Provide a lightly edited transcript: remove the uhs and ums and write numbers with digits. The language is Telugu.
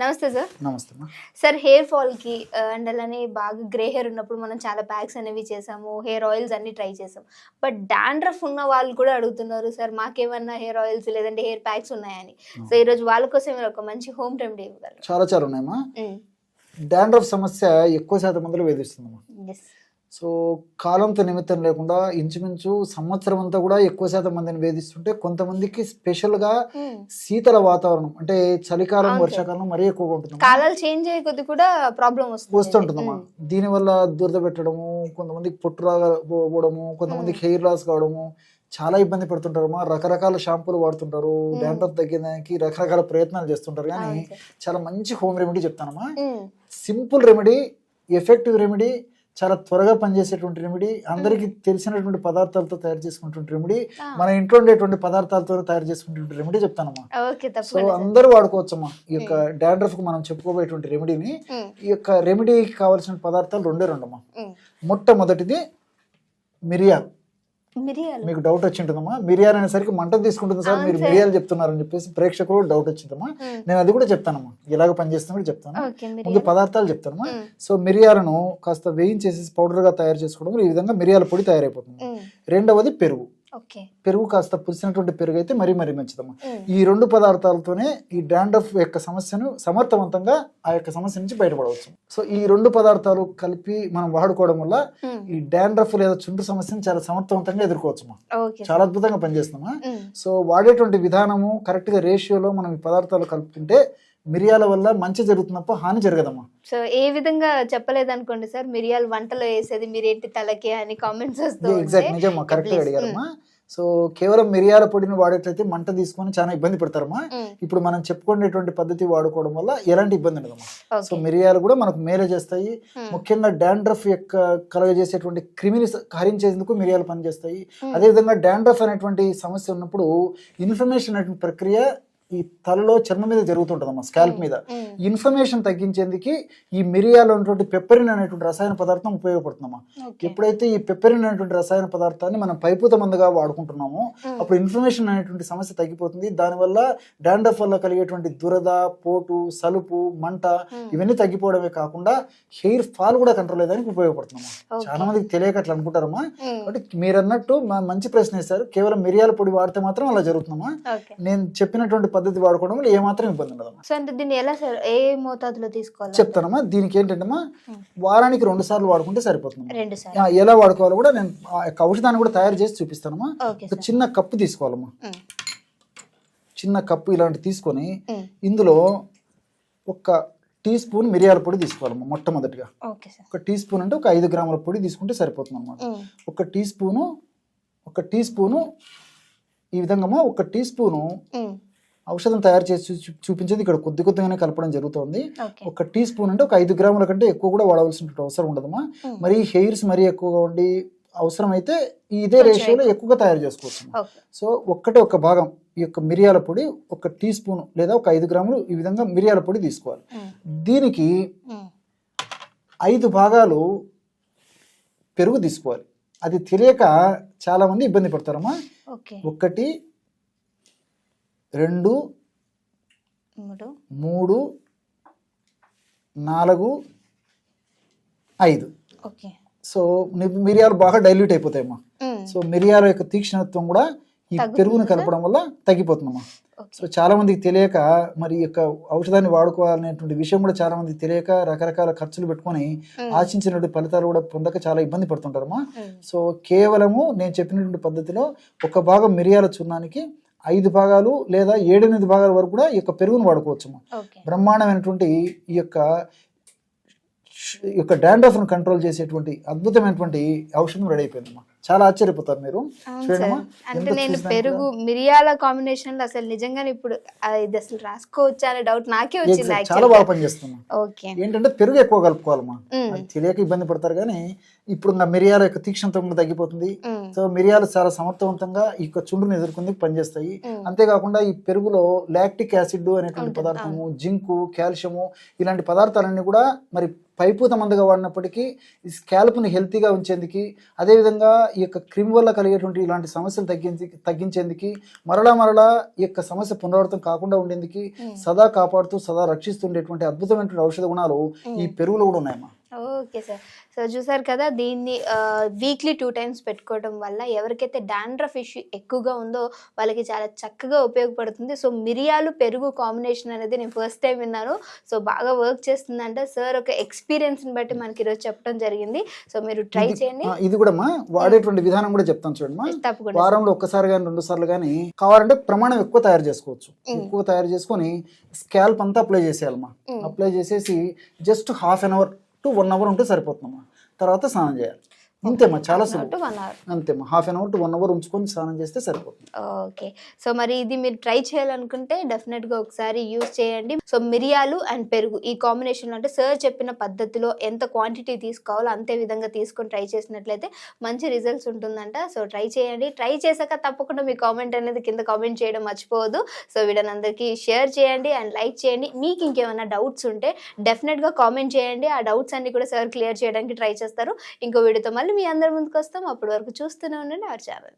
నమస్తే సార్. నమస్తే సార్ హెయిర్ ఫాల్ కి అండ్ అలానే బాగా గ్రే హెయిర్ ఉన్నప్పుడు మనం చాలా ప్యాక్స్ అనేవి చేసాము, హెయిర్ ఆయిల్స్ అన్ని ట్రై చేసాం. బట్ డాండ్రఫ్ ఉన్న వాళ్ళు కూడా అడుగుతున్నారు సార్ మాకేమన్నా హెయిర్ ఆయిల్స్ లేదంటే హెయిర్ ప్యాక్స్ ఉన్నాయని. సో ఈ రోజు వాళ్ళ కోసం మీరు ఒక మంచి హోమ్ రెమెడీ ఇవ్వగలరు? చాలా ఉన్నాయమ్మా. డాండ్రఫ్ సమస్య ఎక్కువ శాతం మందిలో వేధిస్తుందమ్మా. సో కాలంతో నిమిత్తం లేకుండా ఇంచుమించు సంవత్సరం అంతా కూడా ఎక్కువ శాతం మందిని వేధిస్తుంటే, కొంతమందికి స్పెషల్ గా శీతల వాతావరణం అంటే చలికాలం వర్షాకాలం మరీ ఎక్కువగా ఉంటుంది. కాలాలు చేంజ్ అయ్యే కొద్ది కూడా ప్రాబ్లం వస్తుంటుందమ్మా. దీనివల్ల దురద పెట్టడము, కొంతమందికి పొట్టు రాకపోవడము, కొంతమందికి హెయిర్ లాస్ కావడము, చాలా ఇబ్బంది పడుతుంటారమ్మా. రకరకాల షాంపూలు వాడుతుంటారు, డాండ్రఫ్ తగ్గడానికి రకరకాల ప్రయత్నాలు చేస్తుంటారు. కానీ చాలా మంచి హోమ్ రెమెడీ చెప్తానమ్మా. సింపుల్ రెమెడీ, ఎఫెక్టివ్ రెమెడీ, చాలా త్వరగా పనిచేసేటువంటి రెమెడీ, అందరికి తెలిసినటువంటి పదార్థాలతో తయారు చేసుకున్నటువంటి రెమెడీ, మన ఇంట్లో ఉండేటువంటి పదార్థాలతో తయారు చేసుకునేటువంటి రెమెడీ చెప్తానమ్మా. సో అందరూ వాడుకోవచ్చమ్మా. ఈ యొక్క డాండ్రఫ్ కు మనం చెప్పుకోబోయేటువంటి రెమెడీని. ఈ యొక్క రెమెడీకి కావాల్సిన పదార్థాలు రెండమ్మా. మొట్టమొదటిది మిరియాలు. మీకు డౌట్ వచ్చింటుందమ్మా, మిరియాలు అనేసరికి మంట తీసుకుంటుంది సార్, మీరు మిరియాలు చెప్తున్నారని చెప్పేసి ప్రేక్షకులు డౌట్ వచ్చిందమ్మా. నేను అది కూడా చెప్తానమ్మా, ఎలాగ పనిచేస్తున్నా కూడా చెప్తాను. ముందు పదార్థాలు చెప్తానమ్మా. సో మిరియాలను కాస్త వేయించేసి పౌడర్ గా తయారు చేసుకోవడం, ఈ విధంగా మిరియాల పొడి తయారైపోతుంది. రెండవది పెరుగు. పెరుగు కాస్త పులిసినటువంటి పెరుగు అయితే మరీ మంచిదమ్మా. ఈ రెండు పదార్థాలతోనే ఈ డాండ్రఫ్ యొక్క సమస్యను సమర్థవంతంగా ఆ యొక్క సమస్య నుంచి బయటపడవచ్చు. సో ఈ రెండు పదార్థాలు కలిపి మనం వాడుకోవడం వల్ల ఈ డాండ్రఫ్ లేదా చుండ్రు సమస్యను చాలా సమర్థవంతంగా ఎదుర్కోవచ్చమ్మా. చాలా అద్భుతంగా పనిచేస్తుందమ్మా. సో వాడేటువంటి విధానము కరెక్ట్ గా రేషియోలో మనం ఈ పదార్థాలు కలుపుకుంటే మిరియాల వల్ల మంచి జరుగుతున్నప్పుడు హాని జరగదమ్మా. సో ఏ విధంగా చెప్పలేదు అనుకోండి సార్, మిరియాలు వంటలో వేసేది మీరేంటి తలకే అని కామెంట్స్ వస్తాయి. ఎగ్జాక్ట్ నిజమ్మా, కరెక్ట్ గా అడిగారమ్మా. సో కేవలం మిరియాల పొడిని వాడేట్లయితే మంట తీసుకొని చాలా ఇబ్బంది పడతారమ్మా. ఇప్పుడు మనం చెప్పుకునేటువంటి పద్ధతి వాడుకోవడం వల్ల ఎలాంటి ఇబ్బంది ఉండదమ్మా. సో మిరియాలు కూడా మనకు మేలు చేస్తాయి. ముఖ్యంగా డాండ్రఫ్ యొక్క కలగజేసేటువంటి క్రిమిని హరించేందుకు మిరియాలు పనిచేస్తాయి. అదేవిధంగా డాండ్రఫ్ అనేటువంటి సమస్య ఉన్నప్పుడు ఇన్ఫ్లమేషన్ అనేటువంటి ప్రక్రియ ఈ తలలో చర్మం మీద జరుగుతుంటదమ్మా, స్కాల్ప్ మీద. ఇన్ఫ్లమేషన్ తగ్గించేందుకు ఈ మిరియాలో ఉన్నటువంటి పెప్పరిన్ అనేటువంటి రసాయన పదార్థం ఉపయోగపడుతుందమ్మా. ఎప్పుడైతే ఈ పెప్పరిన్ అనేటువంటి రసాయన పదార్థాన్ని మనం పైపూత మందుగా వాడుకుంటున్నామో అప్పుడు ఇన్ఫ్లమేషన్ అనేటువంటి సమస్య తగ్గిపోతుంది. దానివల్ల డాండ్రఫ్ వల్ల కలిగేటువంటి దురద, పోటు, సలుపు, మంట ఇవన్నీ తగ్గిపోవడమే కాకుండా హెయిర్ ఫాల్ కూడా కంట్రోల్ అయ్యేదానికి ఉపయోగపడుతుందమ్మా. చాలా మందికి తెలియక అట్లా అనుకుంటారమ్మా. కాబట్టి మీరు అన్నట్టు మంచి ప్రశ్న వేశారు. కేవలం మిరియాల పొడి వాడితే మాత్రం అలా జరుగుతుందమ్మా. నేను చెప్పినటువంటి పద్ధతి వాడుకోవడం వల్ల ఏమాత్రం ఇబ్బంది ఉండదమ్మా. సో అంటే దీన్ని ఎలా సార్, ఏ మోతాదులో తీసుకోవాలి చెప్తానమ్మా. దీనికి ఏంటంటమ్మా, వారానికి 2 సార్లు వాడుకుంటే సరిపోతుంది. ఎలా వాడుకోవాలో కూడా నేను ఔషధాన్ని కూడా తయారు చేసి చూపిస్తానమ్మా. ఒక చిన్న కప్పు తీసుకోవాలమ్మా. చిన్న కప్పు ఇలాంటి తీసుకొని ఇందులో 1 టీ స్పూన్ మిరియాల పొడి తీసుకోవాలమ్మా. మొట్టమొదటిగా 1 టీ స్పూన్ అంటే ఒక 5 గ్రాముల పొడి తీసుకుంటే సరిపోతుంది అన్నమాట. 1 టీ స్పూను ఈ విధంగా 1 టీ స్పూను ఔషధం తయారు చేసి చూపించేది ఇక్కడ కొద్దిగానే కలపడం జరుగుతుంది. 1 టీ స్పూన్ అంటే ఒక 5 గ్రాముల కంటే ఎక్కువ కూడా వాడవలసిన అవసరం ఉండదమ్మా. మరి హెయిర్స్ మరీ ఎక్కువగా ఉండి అవసరం అయితే ఇదే రేషియోలో ఎక్కువగా తయారు చేసుకోవచ్చు. సో ఒక భాగం ఈ యొక్క మిరియాల పొడి 1 టీ స్పూన్ లేదా ఒక 5 గ్రాములు ఈ విధంగా మిరియాల పొడి తీసుకోవాలి. దీనికి 5 భాగాలు పెరుగు తీసుకోవాలి. అది తెలియక చాలా మంది ఇబ్బంది పడతారమ్మా. 1 2 3 4 5. సో మిరియాలు బాగా డైల్యూట్ అయిపోతాయమ్మా. సో మిరియాల యొక్క తీక్షణత్వం కూడా ఈ పెరుగును కలపడం వల్ల తగ్గిపోతుందమ్మా. సో చాలా మందికి తెలియక మరి ఈ యొక్క ఔషధాన్ని వాడుకోవాలనేటువంటి విషయం కూడా చాలా మందికి తెలియక రకరకాల ఖర్చులు పెట్టుకొని ఆశించినటువంటి ఫలితాలు కూడా పొందక చాలా ఇబ్బంది పడుతుంటారమ్మా. సో కేవలము నేను చెప్పినటువంటి పద్ధతిలో 1 భాగం మిరియాల చూర్ణానికి 5 భాగాలు లేదా 7-8 భాగాల వరకు కూడా ఈ యొక్క పెరుగును వాడుకోవచ్చు. బ్రహ్మాండమైనటువంటి ఈ యొక్క డాండ్రఫ్ ను కంట్రోల్ చేసేటువంటి అద్భుతమైనటువంటి ఔషధం రెడీ అయిపోయిందమ్మా. చాలా ఆశ్చర్యపోతారు మీరు. అంటే నేను పెరుగు మిరియాల కాంబినేషన్ లో అసలు నిజంగానే ఇప్పుడు ఇది అసలు రాసుకోవచ్చా అనే డౌట్ నాకే వచ్చింది. చాలా బాగా పనిచేస్తున్నాం. ఏంటంటే పెరుగు ఎక్కువ కలుపుకోవాలమ్మా. తెలియక ఇబ్బంది పడతారు. కానీ ఇప్పుడు మిరియాల యొక్క తీక్షణత కూడా తగ్గిపోతుంది. సో మిరియాలు చాలా సమర్థవంతంగా ఈ యొక్క చుండును ఎదుర్కొని పనిచేస్తాయి. అంతేకాకుండా ఈ పెరుగులో లాక్టిక్ యాసిడ్ అనేటువంటి పదార్థము, జింకు, కాల్షియము ఇలాంటి పదార్థాలన్నీ కూడా మరి పైపూత మందుగా వాడినప్పటికీ ఈ స్కాల్ప్ని హెల్తీగా ఉంచేందుకు, అదేవిధంగా ఈ యొక్క క్రిమి వల్ల కలిగేటువంటి ఇలాంటి సమస్యలు తగ్గించేందుకు మరలా ఈ యొక్క సమస్య పునరావృతం కాకుండా ఉండేందుకు సదా కాపాడుతూ సదా రక్షిస్తుండేటువంటి అద్భుతమైనటువంటి ఔషధ గుణాలు ఈ పెరుగులో కూడా ఉన్నాయమ్మా. Okay sir. సో చూసారు కదా, దీన్ని వీక్లీ 2 times పెట్టుకోవడం వల్ల ఎవరికైతే డాండ్రఫ్ ఇష్యూ ఎక్కువగా ఉందో వాళ్ళకి చాలా చక్కగా ఉపయోగపడుతుంది. సో మిరియాలు పెరుగు కాంబినేషన్ అనేది నేను ఫస్ట్ టైం విన్నాను. సో బాగా వర్క్ చేస్తుందంట. సార్ ఒక ఎక్స్పీరియన్స్ని బట్టి మనకి ఈరోజు చెప్పడం జరిగింది. సో మీరు ట్రై చేయండి. ఇది కూడా వాడేటువంటి విధానం కూడా చెప్తాను చూడమ్మా. తప్పకుండా వారంలో ఒక్కసారి కానీ 2 సార్లు కానీ కావాలంటే ప్రమాణం ఎక్కువ తయారు చేసుకోవచ్చు. ఎక్కువ తయారు చేసుకొని స్కాల్ప్ అంతా అప్లై చేసేయాలమ్మా. అప్లై చేసేసి జస్ట్ 1/2 hour to 1 hour ఉంటే సరిపోతుందమ్మా. తర్వాత స్నానం చేయాలి. అంతేమ్మా, చాలా సులభం. 1 hour అంతేమ్మా, 1/2 hour to 1 hour ఉంచుకొని స్నానం చేస్తే సరిపోతుంది. ఓకే. సో మరి ఇది మీరు ట్రై చేయాలనుకుంటే డెఫినెట్గా ఒకసారి యూజ్ చేయండి. సో మిరియాలు అండ్ పెరుగు ఈ కాంబినేషన్లో అంటే సార్ చెప్పిన పద్ధతిలో ఎంత క్వాంటిటీ తీసుకోవాలో అంతే విధంగా తీసుకొని ట్రై చేసినట్లయితే మంచి రిజల్ట్స్ ఉంటుందంట. సో ట్రై చేయండి. ట్రై చేశాక తప్పకుండా మీ కామెంట్ అనేది కింద కామెంట్ చేయడం మర్చిపోవద్దు. సో వీడియోని అందరికీ షేర్ చేయండి అండ్ లైక్ చేయండి. మీకు ఇంకేమైనా డౌట్స్ ఉంటే డెఫినెట్గా కామెంట్ చేయండి. ఆ డౌట్స్ అన్ని కూడా సార్ క్లియర్ చేయడానికి ట్రై చేస్తారు. ఇంకో వీడియోతో మళ్ళీ మీ అందరి ముందుకు వస్తాం. అప్పటి వరకు చూస్తూనే ఉండండి అవర్ ఛానల్.